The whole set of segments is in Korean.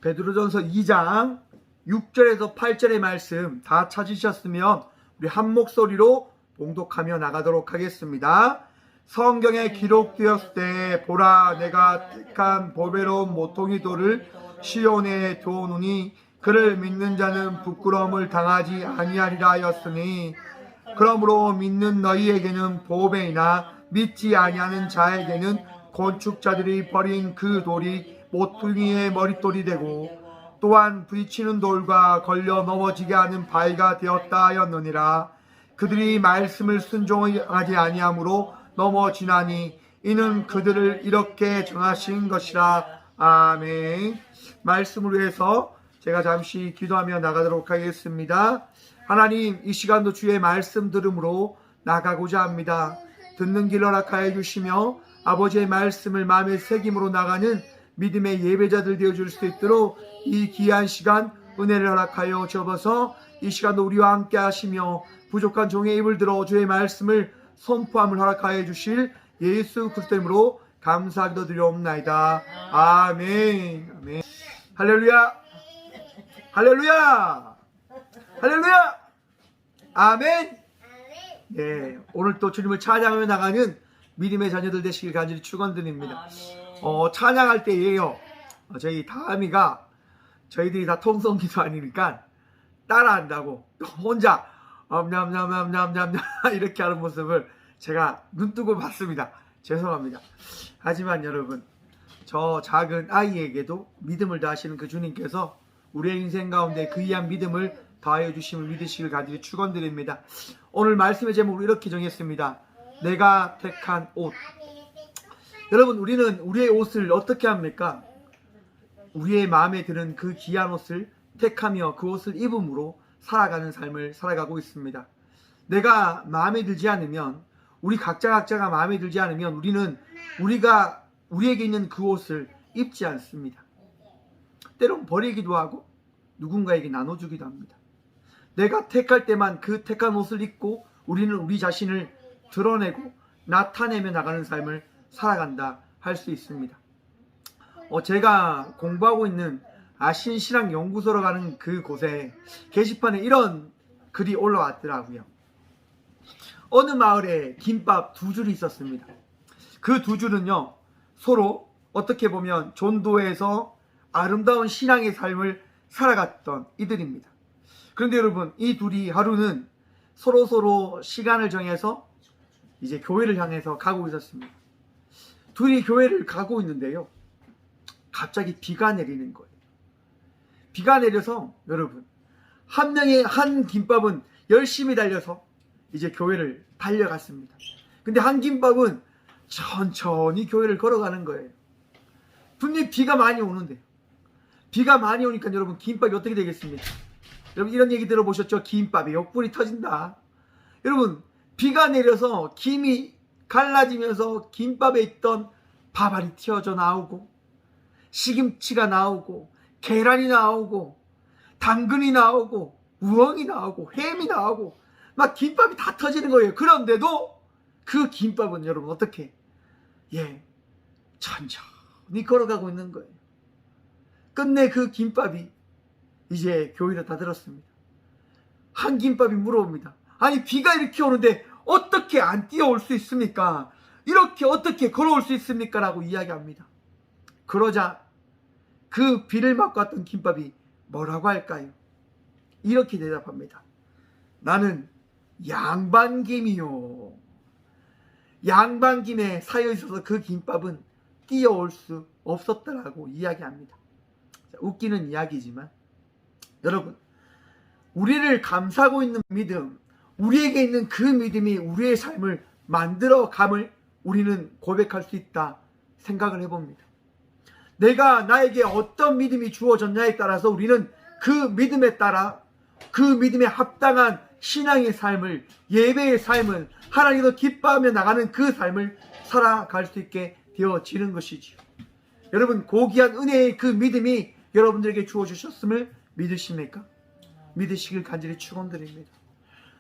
베드로전서 2장 6절에서 8절의 말씀 다 찾으셨으면 우리 한 목소리로 봉독하며 나가도록 하겠습니다. 성경에 기록되었을 때 보라 내가 택한 보배로운 모퉁이 돌을 시온에 두어놓으니 그를 믿는 자는 부끄러움을 당하지 아니하리라 하였으니 그러므로 믿는 너희에게는 보배이나 믿지 아니하는 자에게는 건축자들이 버린 그 돌이 모퉁이의 머릿돌이 되고 또한 부딪히는 돌과 걸려 넘어지게 하는 바위가 되었다 하였느니라. 그들이 말씀을 순종하지 아니하므로 넘어지나니 이는 그들을 이렇게 정하신 것이라. 아멘. 말씀을 위해서 제가 잠시 기도하며 나가도록 하겠습니다. 하나님, 이 시간도 주의 말씀 들음으로 나가고자 합니다. 듣는 길 허락하여 주시며 아버지의 말씀을 마음에 새김으로 나가는 믿음의 예배자들 되어줄 수 있도록 이 귀한 시간 은혜를 허락하여 주옵소서. 이 시간도 우리와 함께 하시며 부족한 종의 입을 들어 주의 말씀을 선포함을 허락하여 주실 예수 그리스도 이름으로 감사기도 드리옵나이다. 아멘. 아멘. 할렐루야. 할렐루야. 할렐루야. 아멘. 네, 오늘 또 주님을 찬양하며 나가는 믿음의 자녀들 되시길 간절히 축원드립니다. 찬양할 때예요. 저희 다미가 저희들이 다 통성기도 아니니까 따라한다고 또 혼자 냠냠냠냠냠 이렇게 하는 모습을 제가 눈뜨고 봤습니다. 죄송합니다. 하지만 여러분, 저 작은 아이에게도 믿음을 다하시는 그 주님께서 우리의 인생 가운데 그 귀한 믿음을 다하여 주심을 믿으시길 간절히 축원드립니다. 오늘 말씀의 제목으로 이렇게 정했습니다. 내가 택한 옷. 여러분, 우리는 우리의 옷을 어떻게 합니까? 우리의 마음에 드는 그 귀한 옷을 택하며 그 옷을 입음으로 살아가는 삶을 살아가고 있습니다. 내가 마음에 들지 않으면, 우리 각자가 마음에 들지 않으면 우리에게 있는 그 옷을 입지 않습니다. 때론 버리기도 하고 누군가에게 나눠주기도 합니다. 내가 택할 때만 그 택한 옷을 입고 우리는 우리 자신을 드러내고 나타내며 나가는 삶을 살아간다 할 수 있습니다. 제가 공부하고 있는 아신신앙연구소로 가는 그곳에 게시판에 이런 글이 올라왔더라고요. 어느 마을에 김밥 두 줄이 있었습니다. 그 두 줄은요, 서로 어떻게 보면 전도에서 아름다운 신앙의 삶을 살아갔던 이들입니다. 그런데 여러분, 이 둘이 하루는 서로 시간을 정해서 이제 교회를 향해서 가고 있었습니다. 둘이 교회를 가고 있는데요, 갑자기 비가 내리는 거예요. 비가 내려서 여러분, 한 김밥은 열심히 달려서 이제 교회를 달려갔습니다. 근데 한 김밥은 천천히 교회를 걸어가는 거예요. 분명히 비가 많이 오는데, 비가 많이 오니까 여러분, 김밥이 어떻게 되겠습니까? 여러분, 이런 얘기 들어보셨죠? 김밥에 옆구리 터진다. 여러분, 비가 내려서 김이 갈라지면서 김밥에 있던 밥알이 튀어져 나오고 시금치가 나오고 계란이 나오고 당근이 나오고 우엉이 나오고 햄이 나오고 막 김밥이 다 터지는 거예요. 그런데도 그 김밥은 여러분 어떻게 천천히 걸어가고 있는 거예요. 끝내 그 김밥이 이제 교회로 다 들었습니다. 한 김밥이 물어봅니다. 아니, 비가 이렇게 오는데 어떻게 안 뛰어올 수 있습니까? 이렇게 어떻게 걸어올 수 있습니까? 라고 이야기합니다. 그러자 그 비를 맞고 왔던 김밥이 뭐라고 할까요? 이렇게 대답합니다. 나는 양반김이요. 양반김에 사여 있어서 그 김밥은 뛰어올 수 없었다라고 이야기합니다. 웃기는 이야기지만 여러분, 우리를 감싸고 있는 믿음, 우리에게 있는 그 믿음이 우리의 삶을 만들어감을 우리는 고백할 수 있다 생각을 해봅니다. 나에게 어떤 믿음이 주어졌냐에 따라서 우리는 그 믿음에 따라 그 믿음에 합당한 신앙의 삶을, 예배의 삶을, 하나님도 기뻐하며 나가는 그 삶을 살아갈 수 있게 되어지는 것이지요. 여러분, 고귀한 은혜의 그 믿음이 여러분들에게 주어주셨음을 믿으십니까? 믿으시길 간절히 축원드립니다.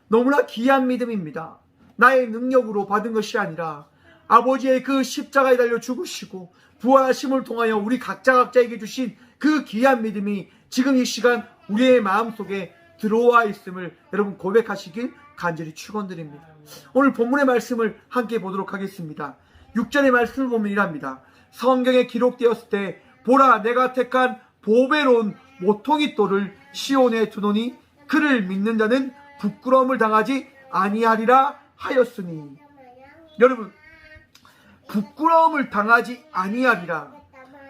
너무나 귀한 믿음입니다. 나의 능력으로 받은 것이 아니라 아버지의 그 십자가에 달려 죽으시고 부활하심을 통하여 우리 각자에게 주신 그 귀한 믿음이 지금 이 시간 우리의 마음속에 들어와 있음을 여러분 고백하시길 간절히 축원드립니다. 오늘 본문의 말씀을 함께 보도록 하겠습니다. 6절의 말씀을 보면 이랍니다. 성경에 기록되었을 때 보라 내가 택한 보배로운 모퉁이 돌을 시온에 두노니 그를 믿는 자는 부끄러움을 당하지 아니하리라 하였으니. 여러분, 부끄러움을 당하지 아니하리라.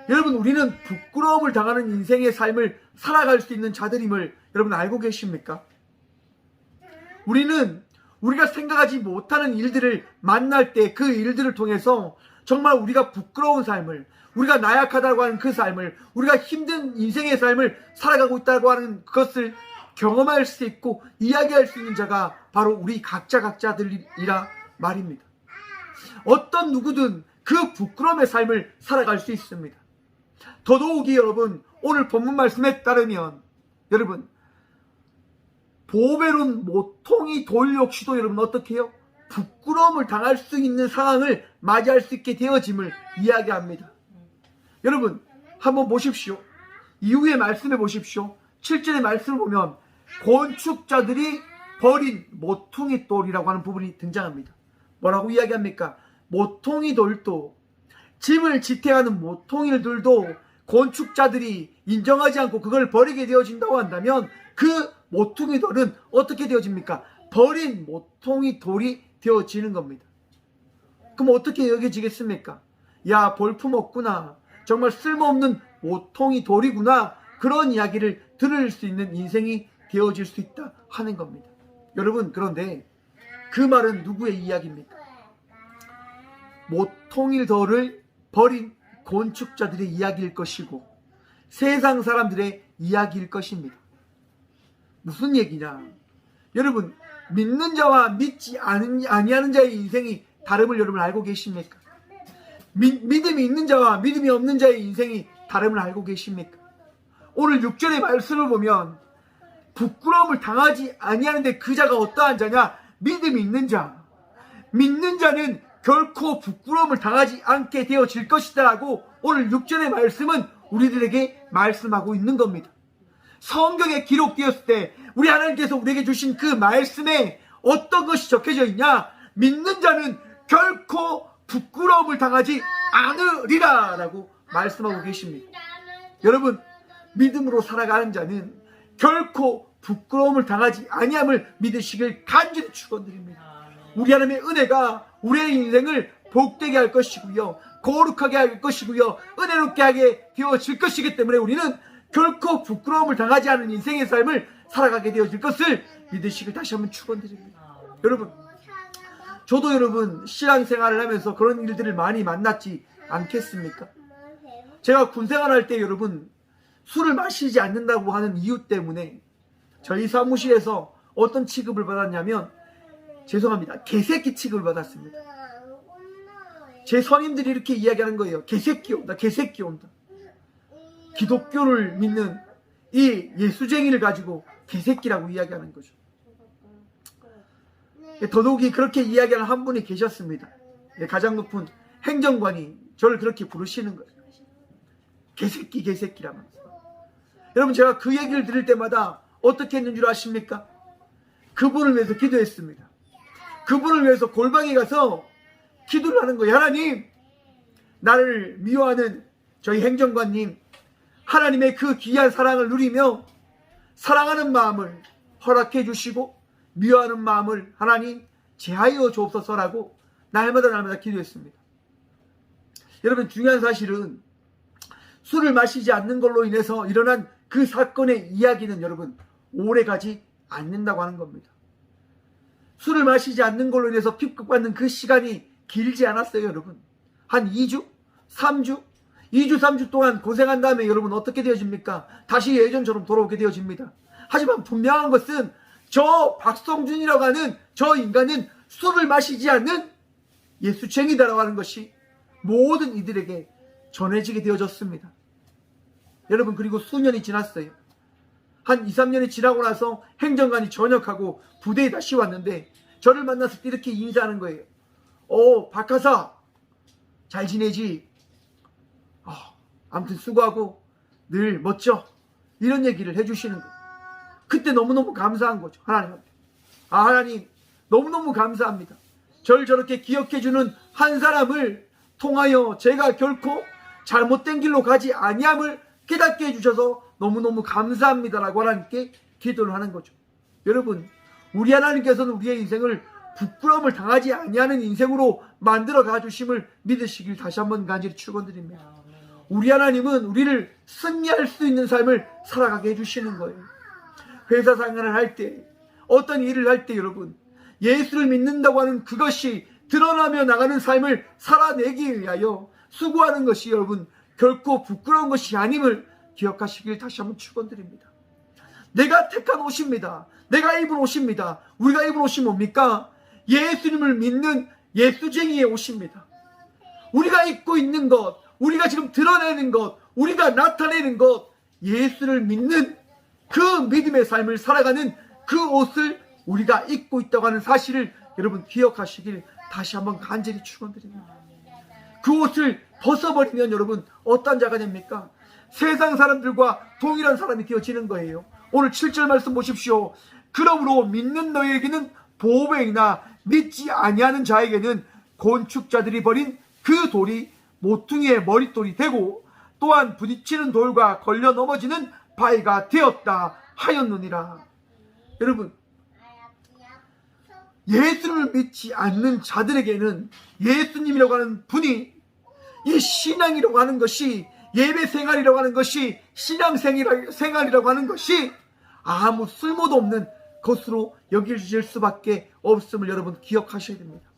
여러분, 우리는 부끄러움을 당하는 인생의 삶을 살아갈 수 있는 자들임을 여러분 알고 계십니까? 우리는 우리가 생각하지 못하는 일들을 만날 때 그 일들을 통해서 정말 우리가 부끄러운 삶을, 우리가 나약하다고 하는 그 삶을, 우리가 힘든 인생의 삶을 살아가고 있다고 하는 그것을 경험할 수 있고 이야기할 수 있는 자가 바로 우리 각자들이라 말입니다. 어떤 누구든 그 부끄러움의 삶을 살아갈 수 있습니다. 더더욱이 여러분 오늘 본문 말씀에 따르면 여러분 보배로운 모퉁이 돌 역시도 여러분 어떻게 해요? 부끄러움을 당할 수 있는 상황을 맞이할 수 있게 되어짐을 이야기합니다. 여러분 한번 보십시오. 이후의 말씀해 보십시오. 7절의 말씀을 보면 건축자들이 버린 모퉁이 돌이라고 하는 부분이 등장합니다. 뭐라고 이야기합니까? 모퉁이 돌도, 집을 지탱하는 모퉁이들도 건축자들이 인정하지 않고 그걸 버리게 되어진다고 한다면 그 모퉁이 돌은 어떻게 되어집니까? 버린 모퉁이 돌이 되어지는 겁니다. 그럼 어떻게 여겨지겠습니까? 야, 볼품 없구나, 정말 쓸모없는 모퉁이 돌이구나, 그런 이야기를 들을 수 있는 인생이 되어질 수 있다 하는 겁니다. 여러분, 그런데 그 말은 누구의 이야기입니까? 모퉁이 돌을 버린 건축자들의 이야기일 것이고 세상 사람들의 이야기일 것입니다. 무슨 얘기냐? 여러분, 믿는 자와 믿지 아니하는 자의 인생이 다름을 여러분 알고 계십니까? 믿음이 있는 자와 믿음이 없는 자의 인생이 다름을 알고 계십니까? 오늘 6절의 말씀을 보면 부끄러움을 당하지 아니하는데 그 자가 어떠한 자냐? 믿음이 있는 자. 믿는 자는 결코 부끄러움을 당하지 않게 되어질 것이다 라고 오늘 6절의 말씀은 우리들에게 말씀하고 있는 겁니다. 성경에 기록되었을 때 우리 하나님께서 우리에게 주신 그 말씀에 어떤 것이 적혀져 있냐? 믿는 자는 결코 부끄러움을 당하지 않으리라 라고 말씀하고 계십니다. 여러분, 믿음으로 살아가는 자는 결코 부끄러움을 당하지 아니함을 믿으시길 간절히 축원드립니다. 우리 하나님의 은혜가 우리의 인생을 복되게 할 것이고요, 거룩하게 할 것이고요, 은혜롭게 하게 되어질 것이기 때문에 우리는 결코 부끄러움을 당하지 않은 인생의 삶을 살아가게 되어질 것을 믿으시길 다시 한번 축원드립니다. 여러분, 저도 여러분 신앙생활을 하면서 그런 일들을 많이 만났지 않겠습니까? 제가 군생활할 때 여러분 술을 마시지 않는다고 하는 이유 때문에 저희 사무실에서 어떤 취급을 받았냐면, 죄송합니다, 개새끼 취급을 받았습니다. 제 선임들이 이렇게 이야기하는 거예요. 개새끼 온다, 개새끼 온다. 기독교를 믿는 이 예수쟁이를 가지고 개새끼라고 이야기하는 거죠. 더더욱이 그렇게 이야기하는 한 분이 계셨습니다. 가장 높은 행정관이 저를 그렇게 부르시는 거예요. 개새끼, 개새끼라면서. 여러분, 제가 그 얘기를 들을 때마다 어떻게 했는 줄 아십니까? 그분을 위해서 기도했습니다. 그분을 위해서 골방에 가서 기도를 하는 거예요. 하나님, 나를 미워하는 저희 행정관님, 하나님의 그 귀한 사랑을 누리며 사랑하는 마음을 허락해 주시고 미워하는 마음을 하나님 제하여 주옵소서라고 날마다 기도했습니다. 여러분, 중요한 사실은 술을 마시지 않는 걸로 인해서 일어난 그 사건의 이야기는 여러분 오래가지 않는다고 하는 겁니다. 술을 마시지 않는 걸로 인해서 핍박받는 그 시간이 길지 않았어요. 여러분, 한 2주? 3주? 2주 3주 동안 고생한 다음에 여러분 어떻게 되어집니까? 다시 예전처럼 돌아오게 되어집니다. 하지만 분명한 것은 저 박성준이라고 하는 저 인간은 술을 마시지 않는 예수쟁이다라고 하는 것이 모든 이들에게 전해지게 되어졌습니다. 여러분, 그리고 수년이 지났어요. 한 2, 3년이 지나고 나서 행정관이 전역하고 부대에 다시 왔는데 저를 만났을 때 이렇게 인사하는 거예요. 박하사 잘 지내지? 아무튼 수고하고 늘 멋져, 이런 얘기를 해주시는 거예요. 그때 너무너무 감사한 거죠, 하나님한테. 하나님 너무너무 감사합니다. 저를 저렇게 기억해주는 한 사람을 통하여 제가 결코 잘못된 길로 가지 아니함을 깨닫게 해주셔서 너무너무 감사합니다라고 하나님께 기도를 하는 거죠. 여러분, 우리 하나님께서는 우리의 인생을 부끄러움을 당하지 아니하는 인생으로 만들어 가주심을 믿으시길 다시 한번 간절히 축원드립니다. 우리 하나님은 우리를 승리할 수 있는 삶을 살아가게 해주시는 거예요. 회사 생활을 할 때, 어떤 일을 할 때 여러분, 예수를 믿는다고 하는 그것이 드러나며 나가는 삶을 살아내기 위하여 수고하는 것이 여러분 결코 부끄러운 것이 아님을 기억하시길 다시 한번 축원드립니다. 내가 택한 옷입니다. 내가 입은 옷입니다. 우리가 입은 옷이 뭡니까? 예수님을 믿는 예수쟁이의 옷입니다. 우리가 입고 있는 것, 우리가 지금 드러내는 것, 우리가 나타내는 것, 예수를 믿는 그 믿음의 삶을 살아가는 그 옷을 우리가 입고 있다고 하는 사실을 여러분 기억하시길 다시 한번 간절히 축원드립니다. 그 옷을 벗어버리면 여러분 어떤 자가 됩니까? 세상 사람들과 동일한 사람이 되어지는 거예요. 오늘 7절 말씀 보십시오. 그러므로 믿는 너희에게는 보배이나 믿지 아니하는 자에게는 건축자들이 버린 그 돌이 모퉁이의 머릿돌이 되고 또한 부딪히는 돌과 걸려 넘어지는 바위가 되었다 하였느니라. 여러분, 예수를 믿지 않는 자들에게는 예수님이라고 하는 분이, 이 신앙이라고 하는 것이, 예배 생활이라고 하는 것이, 신앙 생활이라고 하는 것이 아무 쓸모도 없는 것으로 여겨질 수밖에 없음을 여러분 기억하셔야 됩니다.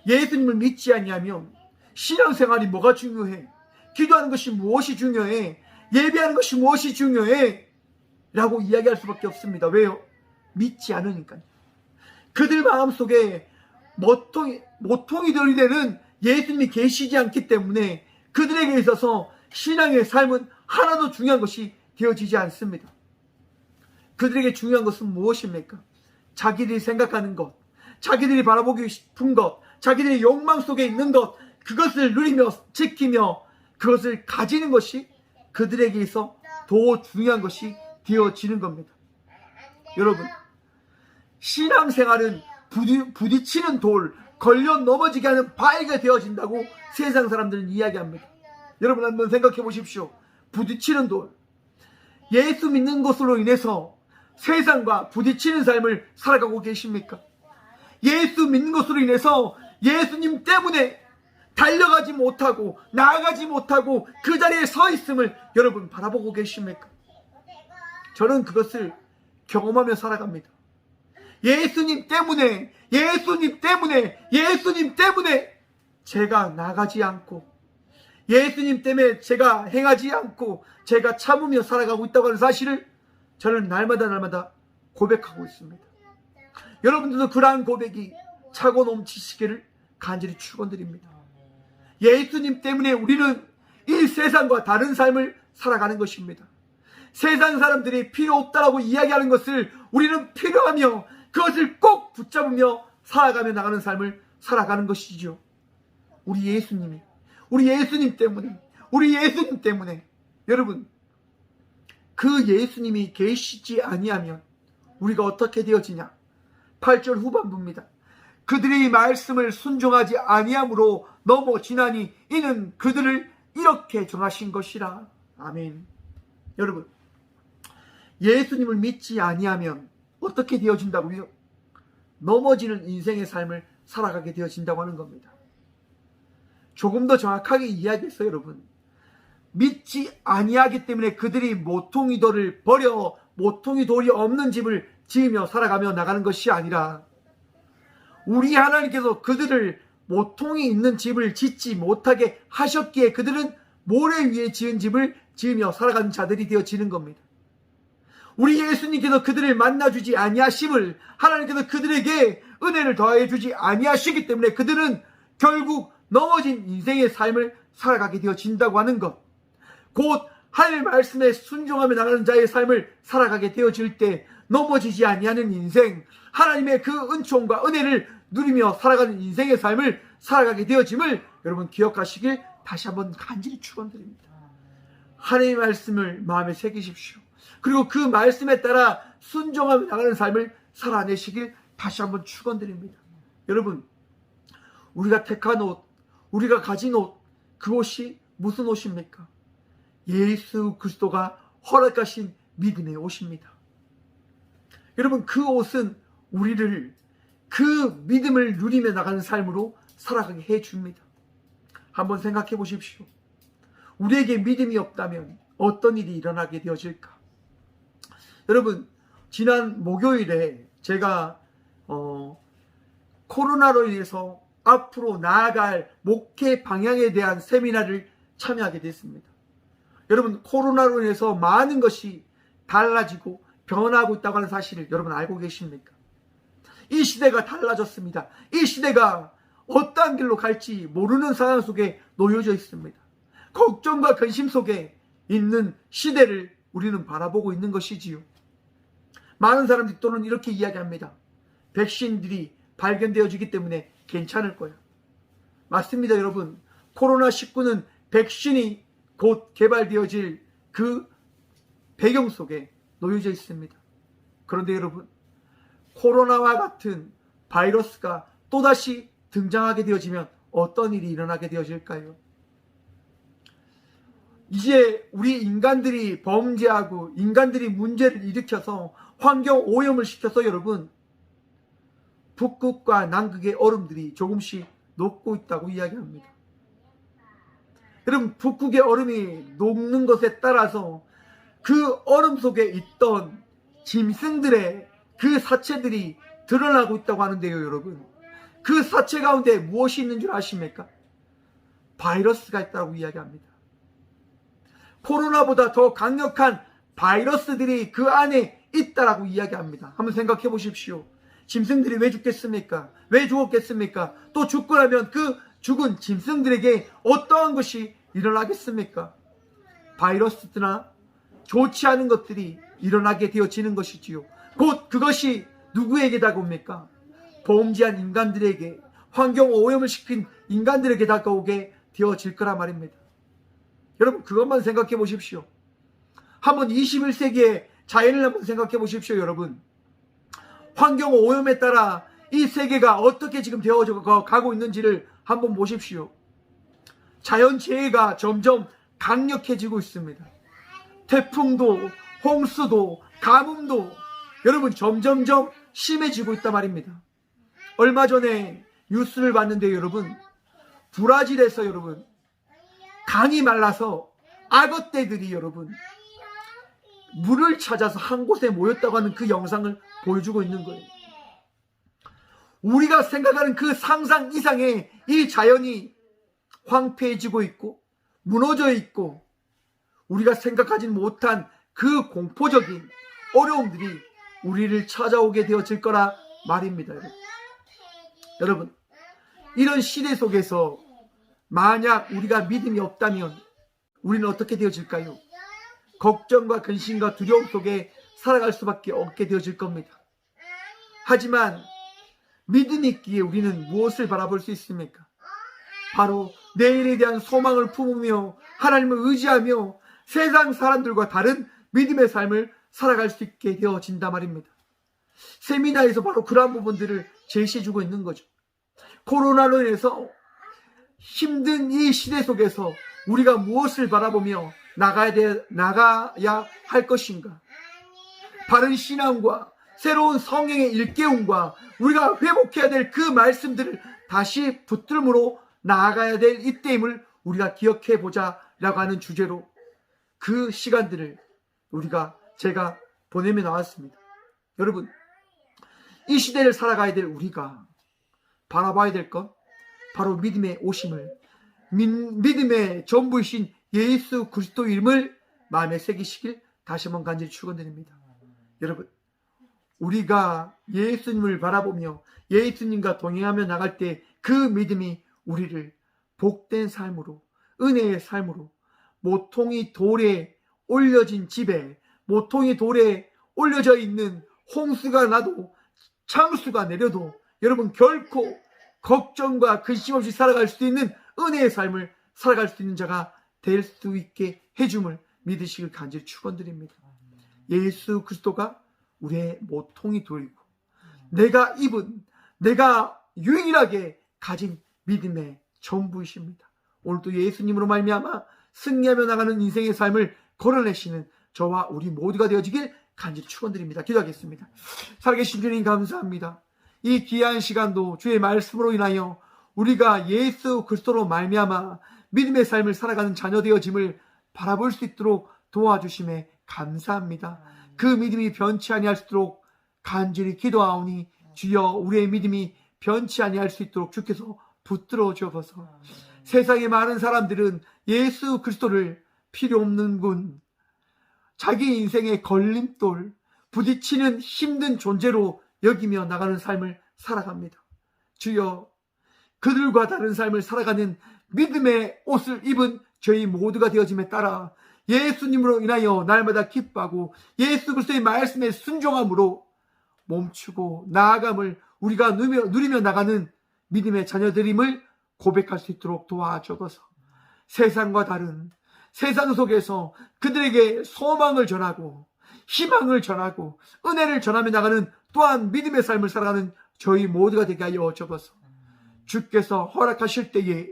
예수님을 믿지 아니하면 신앙생활이 뭐가 중요해? 기도하는 것이 무엇이 중요해? 예배하는 것이 무엇이 중요해? 라고 이야기할 수밖에 없습니다. 왜요? 믿지 않으니까요. 그들 마음속에 모퉁이들이 되는 예수님이 계시지 않기 때문에 그들에게 있어서 신앙의 삶은 하나도 중요한 것이 되어지지 않습니다. 그들에게 중요한 것은 무엇입니까? 자기들이 생각하는 것, 자기들이 바라보기 싶은 것, 자기들의 욕망 속에 있는 것, 그것을 누리며 지키며 그것을 가지는 것이 그들에게 있어 더 중요한 것이 되어지는 겁니다. 여러분, 신앙생활은 부딪히는 돌, 걸려 넘어지게 하는 바위가 되어진다고 세상 사람들은 이야기합니다. 여러분 한번 생각해 보십시오. 부딪히는 돌, 예수 믿는 것으로 인해서 세상과 부딪히는 삶을 살아가고 계십니까? 예수 믿는 것으로 인해서 예수님 때문에 달려가지 못하고 나아가지 못하고 그 자리에 서 있음을 여러분 바라보고 계십니까? 저는 그것을 경험하며 살아갑니다. 예수님 때문에 제가 나가지 않고, 예수님 때문에 제가 행하지 않고 제가 참으며 살아가고 있다고 하는 사실을 저는 날마다 고백하고 있습니다. 여러분들도 그러한 고백이 차고 넘치시기를 간절히 축원드립니다. 예수님 때문에 우리는 이 세상과 다른 삶을 살아가는 것입니다. 세상 사람들이 필요 없다라고 이야기하는 것을 우리는 필요하며 그것을 꼭 붙잡으며 살아가며 나가는 삶을 살아가는 것이죠. 우리 예수님 때문에 여러분, 그 예수님이 계시지 아니하면 우리가 어떻게 되어지냐? 8절 후반부입니다. 그들의 말씀을 순종하지 아니함으로 넘어지나니 이는 그들을 이렇게 정하신 것이라. 아멘. 여러분, 예수님을 믿지 아니하면 어떻게 되어진다고요? 넘어지는 인생의 삶을 살아가게 되어진다고 하는 겁니다. 조금 더 정확하게 이야기해서 여러분, 믿지 아니하기 때문에 그들이 모퉁이 돌을 버려 모퉁이 돌이 없는 집을 지으며 살아가며 나가는 것이 아니라, 우리 하나님께서 그들을 모퉁이 있는 집을 짓지 못하게 하셨기에 그들은 모래 위에 지은 집을 지으며 살아가는 자들이 되어지는 겁니다. 우리 예수님께서 그들을 만나주지 아니하심을, 하나님께서 그들에게 은혜를 더해 주지 아니하시기 때문에 그들은 결국 넘어진 인생의 삶을 살아가게 되어진다고 하는 것, 곧 하나님의 말씀에 순종하며 나가는 자의 삶을 살아가게 되어질 때 넘어지지 아니하는 인생, 하나님의 그 은총과 은혜를 누리며 살아가는 인생의 삶을 살아가게 되어짐을 여러분 기억하시길 다시 한번 간절히 축원드립니다. 하나님의 말씀을 마음에 새기십시오. 그리고 그 말씀에 따라 순종하며 나가는 삶을 살아내시길 다시 한번 축원드립니다. 여러분, 우리가 택한 옷, 우리가 가진 옷, 그 옷이 무슨 옷입니까? 예수 그리스도가 허락하신 믿음의 옷입니다. 여러분, 그 옷은 우리를 그 믿음을 누리며 나가는 삶으로 살아가게 해줍니다. 한번 생각해 보십시오. 우리에게 믿음이 없다면 어떤 일이 일어나게 되어질까? 여러분, 지난 목요일에 제가 코로나로 인해서 앞으로 나아갈 목회 방향에 대한 세미나를 참여하게 됐습니다. 여러분, 코로나로 인해서 많은 것이 달라지고 변화하고 있다고 하는 사실을 여러분 알고 계십니까? 이 시대가 달라졌습니다. 이 시대가 어떠한 길로 갈지 모르는 상황 속에 놓여져 있습니다. 걱정과 근심 속에 있는 시대를 우리는 바라보고 있는 것이지요. 많은 사람들이 또는 이렇게 이야기합니다. 백신들이 발견되어지기 때문에 괜찮을 거야. 맞습니다, 여러분. 코로나19는 백신이 곧 개발되어질 그 배경 속에 놓여져 있습니다. 그런데 여러분, 코로나와 같은 바이러스가 또다시 등장하게 되어지면 어떤 일이 일어나게 되어질까요? 이제 우리 인간들이 범죄하고 인간들이 문제를 일으켜서 환경 오염을 시켜서 여러분, 북극과 남극의 얼음들이 조금씩 녹고 있다고 이야기합니다. 여러분, 북극의 얼음이 녹는 것에 따라서 그 얼음 속에 있던 짐승들의 그 사체들이 드러나고 있다고 하는데요, 여러분. 그 사체 가운데 무엇이 있는 줄 아십니까? 바이러스가 있다고 이야기합니다. 코로나보다 더 강력한 바이러스들이 그 안에 있다라고 이야기합니다. 한번 생각해 보십시오. 짐승들이 왜 죽겠습니까? 왜 죽었겠습니까? 또 죽고 나면 그 죽은 짐승들에게 어떠한 것이 일어나겠습니까? 바이러스나 좋지 않은 것들이 일어나게 되어지는 것이지요. 곧 그것이 누구에게 다가옵니까? 범죄한 인간들에게, 환경 오염을 시킨 인간들에게 다가오게 되어질 거란 말입니다. 여러분, 그것만 생각해 보십시오. 한번 21세기의 자연을 한번 생각해 보십시오, 여러분. 환경 오염에 따라 이 세계가 어떻게 지금 되어져 가고 있는지를 한번 보십시오. 자연재해가 점점 강력해지고 있습니다. 태풍도, 홍수도, 가뭄도 여러분 점점점 심해지고 있단 말입니다. 얼마 전에 뉴스를 봤는데 여러분, 브라질에서 여러분 강이 말라서 악어떼들이 여러분 물을 찾아서 한 곳에 모였다고 하는 그 영상을 보여주고 있는 거예요. 우리가 생각하는 그 상상 이상의 이 자연이 황폐해지고 있고 무너져 있고 우리가 생각하지 못한 그 공포적인 어려움들이 우리를 찾아오게 되어질 거라 말입니다. 여러분, 이런 시대 속에서 만약 우리가 믿음이 없다면 우리는 어떻게 되어질까요? 걱정과 근심과 두려움 속에 살아갈 수밖에 없게 되어질 겁니다. 하지만 믿음이 있기에 우리는 무엇을 바라볼 수 있습니까? 바로 내일에 대한 소망을 품으며 하나님을 의지하며 세상 사람들과 다른 믿음의 삶을 살아갈 수 있게 되어진단 말입니다. 세미나에서 바로 그러한 부분들을 제시해주고 있는 거죠. 코로나로 인해서 힘든 이 시대 속에서 우리가 무엇을 바라보며 나가야 할 것인가? 바른 신앙과 새로운 성령의 일깨움과 우리가 회복해야 될 그 말씀들을 다시 붙들므로 나아가야 될 이때임을 우리가 기억해 보자라고 하는 주제로 그 시간들을 제가 보내며 나왔습니다. 여러분, 이 시대를 살아가야 될 우리가 바라봐야 될 것, 바로 믿음의 오심을, 믿음의 전부이신 예수 그리스도 이름을 마음에 새기시길 다시 한번 간절히 축원드립니다. 여러분, 우리가 예수님을 바라보며 예수님과 동행하며 나갈 때 그 믿음이 우리를 복된 삶으로, 은혜의 삶으로, 모퉁이 돌에 올려진 집에, 모퉁이 돌에 올려져 있는 홍수가 나도 창수가 내려도 여러분 결코 걱정과 근심 없이 살아갈 수 있는 은혜의 삶을 살아갈 수 있는 자가 될 수 있게 해줌을 믿으시길 간절히 축원드립니다. 예수 그리스도가 우리의 모통이 되고 내가 유일하게 가진 믿음의 전부이십니다. 오늘도 예수님으로 말미암아 승리하며 나가는 인생의 삶을 걸어내시는 저와 우리 모두가 되어지길 간절히 축원드립니다. 기도하겠습니다. 살아계신 주님 감사합니다. 이 귀한 시간도 주의 말씀으로 인하여 우리가 예수 그리스도로 말미암아 믿음의 삶을 살아가는 자녀 되어짐을 바라볼 수 있도록 도와주심에 감사합니다. 그 믿음이 변치 아니할 수 있도록 간절히 기도하오니 주여 우리의 믿음이 변치 아니할 수 있도록 주께서 붙들어 주옵소서. 세상의 많은 사람들은 예수 그리스도를 필요 없는 분, 자기 인생의 걸림돌, 부딪히는 힘든 존재로 여기며 나가는 삶을 살아갑니다. 주여 그들과 다른 삶을 살아가는 믿음의 옷을 입은 저희 모두가 되어짐에 따라 예수님으로 인하여 날마다 기뻐하고 예수 그리스도의 말씀에 순종함으로 멈추고 나아감을 우리가 누리며 나가는 믿음의 자녀들임을 고백할 수 있도록 도와주옵소서. 세상과 다른 세상 속에서 그들에게 소망을 전하고 희망을 전하고 은혜를 전하며 나가는 또한 믿음의 삶을 살아가는 저희 모두가 되게 하여 주옵소서. 주께서 허락하실 때에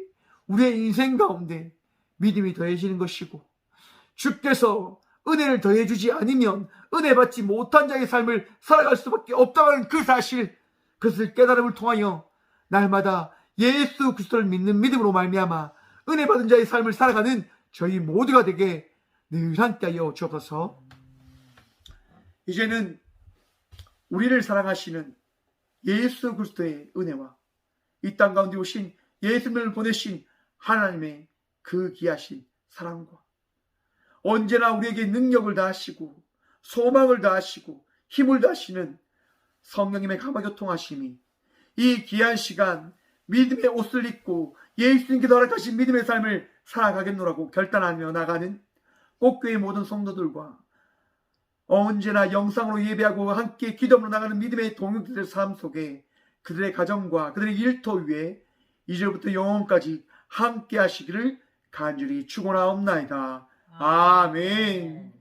우리의 인생 가운데 믿음이 더해지는 것이고 주께서 은혜를 더해주지 않으면 은혜 받지 못한 자의 삶을 살아갈 수밖에 없다는 그 사실, 그것을 깨달음을 통하여 날마다 예수 그리스도를 믿는 믿음으로 말미암아 은혜 받은 자의 삶을 살아가는 저희 모두가 되게 늘 함께 하여 주옵소서. 이제는 우리를 사랑하시는 예수 그리스도의 은혜와 이 땅 가운데 오신 예수님을 보내신 하나님의 그 귀하신 사랑과 언제나 우리에게 능력을 다하시고 소망을 다하시고 힘을 다하시는 성령님의 감화교통하심이 이 귀한 시간 믿음의 옷을 입고 예수님께서 허락하신 믿음의 삶을 살아가겠노라고 결단하며 나가는 꽃교회 모든 성도들과 언제나 영상으로 예배하고 함께 기도하며 나가는 믿음의 동역들의 삶 속에 그들의 가정과 그들의 일터 위에 이제부터 영원까지 함께 하시기를 간절히 축원하옵나이다. 아멘.